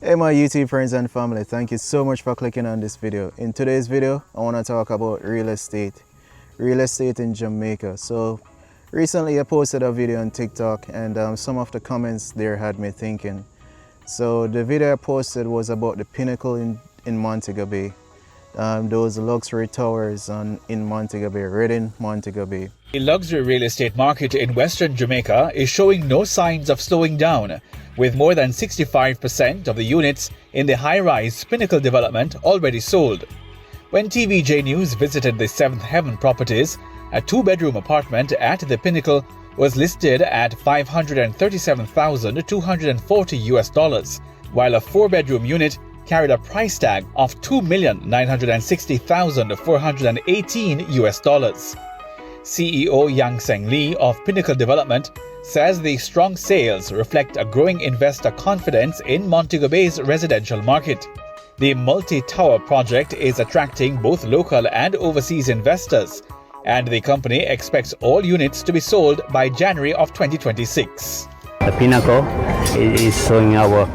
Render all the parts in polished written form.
Hey my YouTube friends and family, thank you so much for clicking on this video. In today's video, I want to talk about real estate in Jamaica. So recently I posted a video on TikTok and some of the comments there had me thinking. So the video I posted was about the Pinnacle in Montego Bay. Those luxury towers in Montego Bay, Redding, Montego Bay. The luxury real estate market in Western Jamaica is showing no signs of slowing down, with more than 65% of the units in the high-rise Pinnacle development already sold. When TVJ News visited the Seventh Heaven properties, a two-bedroom apartment at the Pinnacle was listed at $537,240, while a four-bedroom unit carried a price tag of $2,960,418. CEO Yang Seng Lee of Pinnacle Development says the strong sales reflect a growing investor confidence in Montego Bay's residential market. The multi-tower project is attracting both local and overseas investors, and the company expects all units to be sold by January of 2026. The Pinnacle is showing our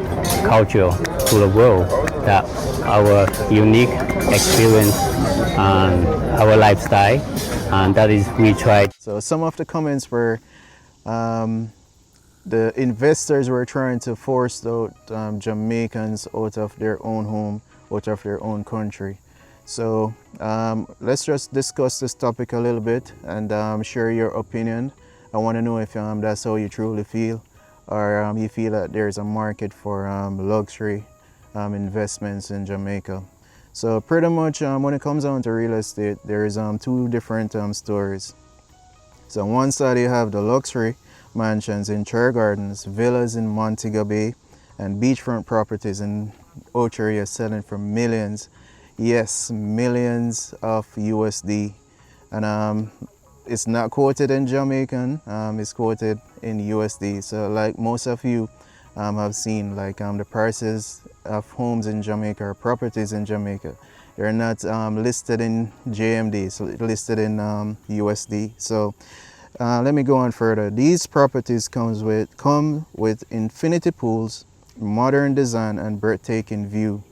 culture to the world, that our unique experience and our lifestyle, and that is we tried. So some of the comments were the investors were trying to force out Jamaicans out of their own home, out of their own country. So let's just discuss this topic a little bit and share your opinion. I want to know if that's how you truly feel, or you feel that there's a market for luxury investments in Jamaica. So pretty much when it comes down to real estate, there's two different stories. So on one side you have the luxury mansions in Cherry Gardens, villas in Montego Bay, and beachfront properties in Ocheria selling for millions. Yes, millions of USD. And it's not quoted in Jamaican, it's quoted in USD. So like most of you have seen, like the prices of homes in Jamaica or properties in Jamaica, they're not listed in JMD, so listed in USD. So let me go on further. These properties come with infinity pools, modern design, and breathtaking view.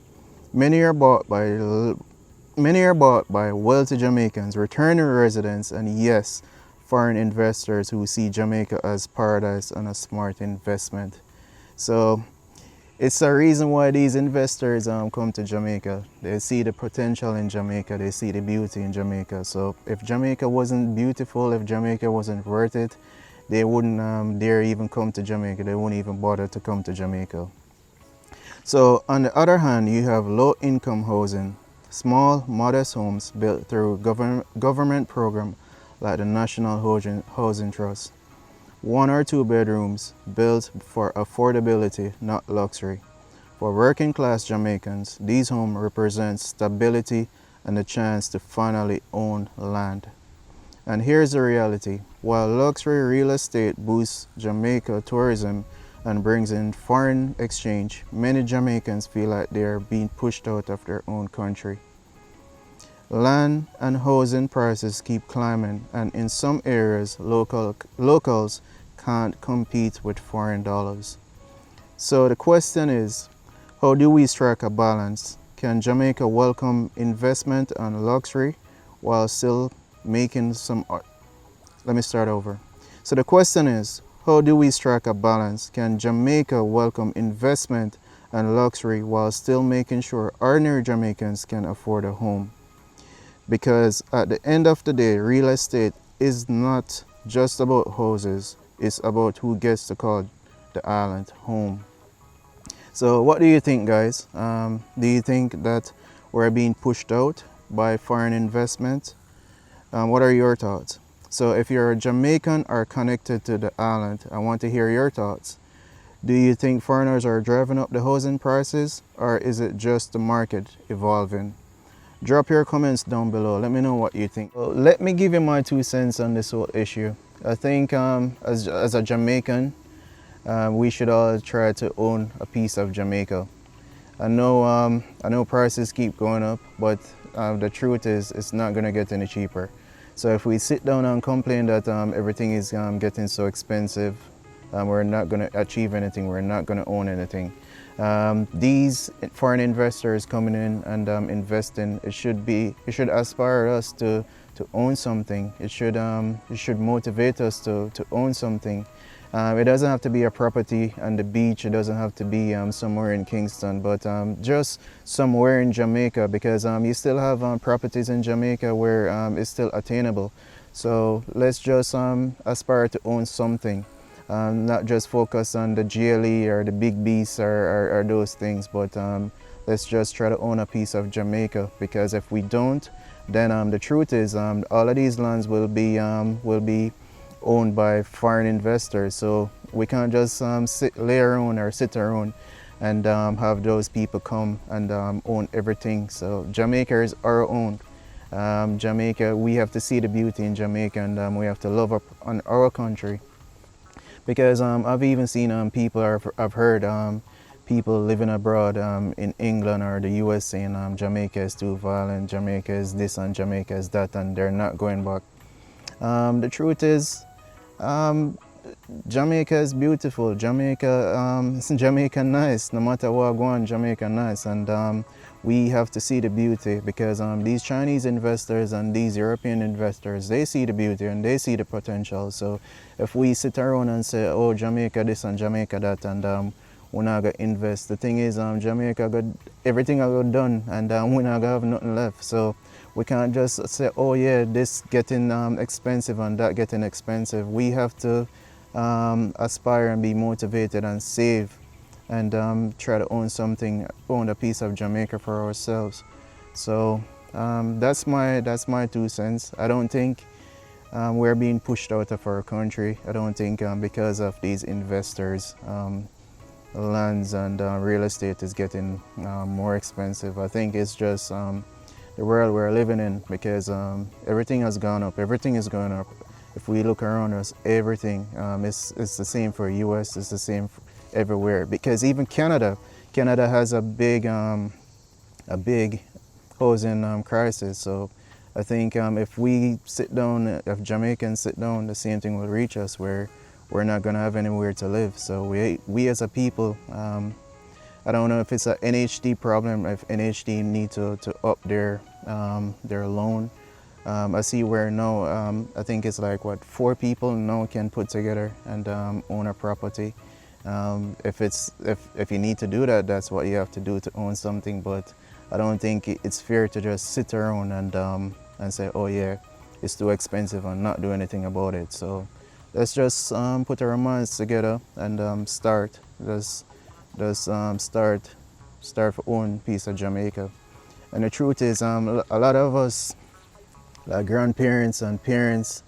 Many are bought by wealthy Jamaicans, returning residents, and yes, foreign investors who see Jamaica as paradise and a smart investment. So it's a reason why these investors come to Jamaica. They see the potential in Jamaica, they see the beauty in Jamaica. So if Jamaica wasn't beautiful, if Jamaica wasn't worth it, they wouldn't dare even come to Jamaica. They wouldn't even bother to come to Jamaica. So on the other hand, you have low-income housing, small, modest homes built through government program like the National Housing Trust. 1 or 2 bedrooms built for affordability, not luxury. For working class Jamaicans, these homes represent stability and a chance to finally own land. And here's the reality. While luxury real estate boosts Jamaica tourism and brings in foreign exchange, many Jamaicans feel like they are being pushed out of their own country. Land and housing prices keep climbing, and in some areas, locals can't compete with foreign dollars. So the question is, how do we strike a balance? Can Jamaica welcome investment and luxury while still making some art? Let me start over. So the question is, how do we strike a balance? Can Jamaica welcome investment and luxury while still making sure ordinary Jamaicans can afford a home? Because at the end of the day, real estate is not just about houses. It's about who gets to call the island home. So what do you think, guys? Do you think that we're being pushed out by foreign investment? What are your thoughts? So if you're a Jamaican or connected to the island, I want to hear your thoughts. Do you think foreigners are driving up the housing prices, or is it just the market evolving? Drop your comments down below. Let me know what you think. Well, let me give you my 2 cents on this whole issue. I think as a Jamaican, we should all try to own a piece of Jamaica. I know prices keep going up, but the truth is it's not going to get any cheaper. So if we sit down and complain that everything is getting so expensive, we're not going to achieve anything. We're not going to own anything. These foreign investors coming in and investing, it should aspire us to own something. It should motivate us to own something. It doesn't have to be a property on the beach. It doesn't have to be somewhere in Kingston, but just somewhere in Jamaica, because you still have properties in Jamaica where it's still attainable. So let's just aspire to own something. Not just focus on the GLE or the big beasts or those things, but let's just try to own a piece of Jamaica, because if we don't, then the truth is all of these lands will be owned by foreign investors. So we can't just sit around and have those people come and own everything. So Jamaica is our own. Jamaica, we have to see the beauty in Jamaica, and we have to love on our country. Because I've even seen people, I've heard people living abroad in England or the US saying Jamaica is too violent, Jamaica is this and Jamaica is that, and they're not going back. The truth is, Jamaica is beautiful. Jamaica nice. No matter what go on, Jamaica nice, and we have to see the beauty, because these Chinese investors and these European investors, they see the beauty and they see the potential. So if we sit around and say, oh, Jamaica this and Jamaica that, and we're not gonna invest, the thing is, Jamaica got everything I got done, and we're not gonna have nothing left. So we can't just say, oh yeah, this getting expensive and that getting expensive. We have to aspire and be motivated and save, and try to own a piece of Jamaica for ourselves. So that's my 2 cents. I don't think we're being pushed out of our country. I don't think because of these investors, lands and real estate is getting more expensive. I think it's just the world we're living in, because everything has gone up. Everything is going up. If we look around us, everything it's the same for US. It's the same everywhere. Because even Canada has a big housing crisis. So I think if we sit down, if Jamaicans sit down, the same thing will reach us, where we're not going to have anywhere to live. So we as a people, I don't know if it's an NHD problem, if NHD need to up their loan. I see where now, I think it's like 4 people now can put together and own a property. If you need to do that, that's what you have to do to own something. But I don't think it's fair to just sit around and say, oh yeah, it's too expensive, and not do anything about it. So let's just put our minds together and start. Start for own piece of Jamaica. And the truth is, a lot of us, like grandparents and parents,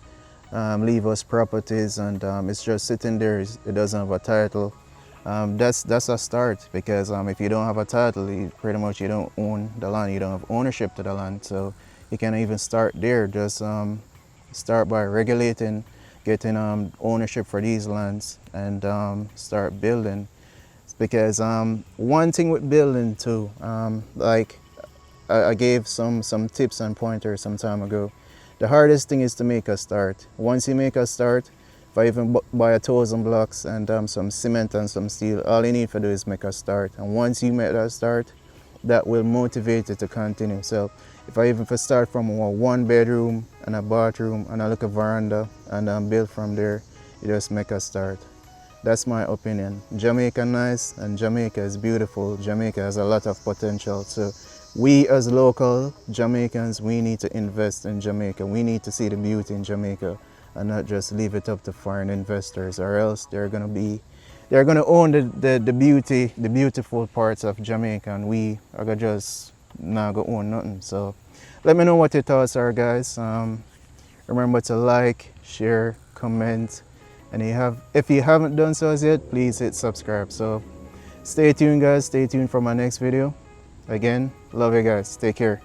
leave us properties, and it's just sitting there. It doesn't have a title. That's a start, because if you don't have a title, you don't own the land. You don't have ownership to the land. So you can even start there. Just start by regulating, getting ownership for these lands, and start building. Because one thing with building too, like I gave some tips and pointers some time ago. The hardest thing is to make a start. Once you make a start, if I even buy 1,000 blocks and some cement and some steel, all you need to do is make a start. And once you make that start, that will motivate you to continue. So if I even start from a 1 bedroom and a bathroom and a little veranda, and build from there, you just make a start. That's my opinion. Jamaica nice, and Jamaica is beautiful. Jamaica has a lot of potential. So we as local Jamaicans, we need to invest in Jamaica. We need to see the beauty in Jamaica. and not just leave it up to foreign investors, or else they're gonna own the beauty, the beautiful parts of Jamaica, and we are gonna just not gonna own nothing. So let me know what your thoughts are, guys. Remember to like, share, comment, and if you haven't done so as yet, please hit subscribe. So stay tuned, guys. Stay tuned for my next video. Again, love you guys. Take care.